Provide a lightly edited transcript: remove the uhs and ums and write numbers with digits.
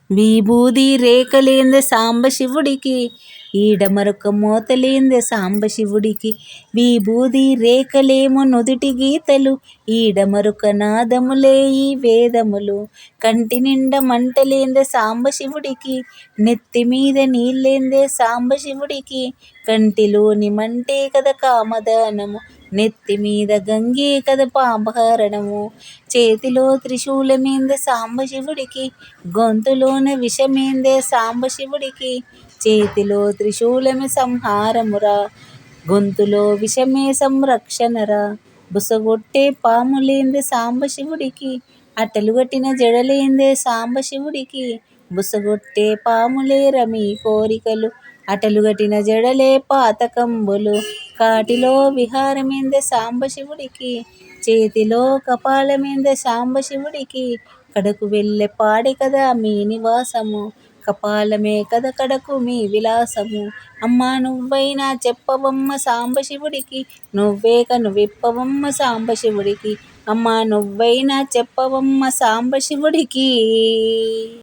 విభూది రేఖలేందే సాంబశివుడికి, ఈడమరొక మోతలేందే సాంబశివుడికి. విభూది రేఖలేమో నుదుటి గీతలు, ఈడమరొక నాదములే ఈ వేదములు. కంటి నిండా మంటలేందే సాంబశివుడికి, నెత్తిమీద నీళ్ళేందే సాంబశివుడికి. కంటిలోని మంటే కద కామదానము, నెత్తిమీద గంగే కద పాపహరణము. చేతిలో త్రిశూలమేందే సాంబశివుడికి, గొంతులోన విషమేందే సాంబశివుడికి. చేతిలో త్రిశూలమే సంహారమురా, గొంతులో విషమే సంరక్షణరా. బుసగొట్టే పాములేందే సాంబశివుడికి, అటలుగట్టిన జడలేందే సాంబశివుడికి. బుసగొట్టే పాములేర మీ కోరికలు, అటలుగట్టిన జడలే పాతకంబులు. కాటిలో విహారమేందే సాంబశివుడికి, చేతిలో కపాలమేందే సాంబశివుడికి. కడకు వెళ్ళే పాడే కదా మీ నివాసము, కపాలమే కద కడకు మీ విలాసము. అమ్మా నువ్వైనా చెప్పవమ్మ సాంబశివుడికి, నువ్వే కనువిప్పవమ్మ సాంబశివుడికి. అమ్మా నువ్వైనా చెప్పవమ్మ సాంబశివుడికి.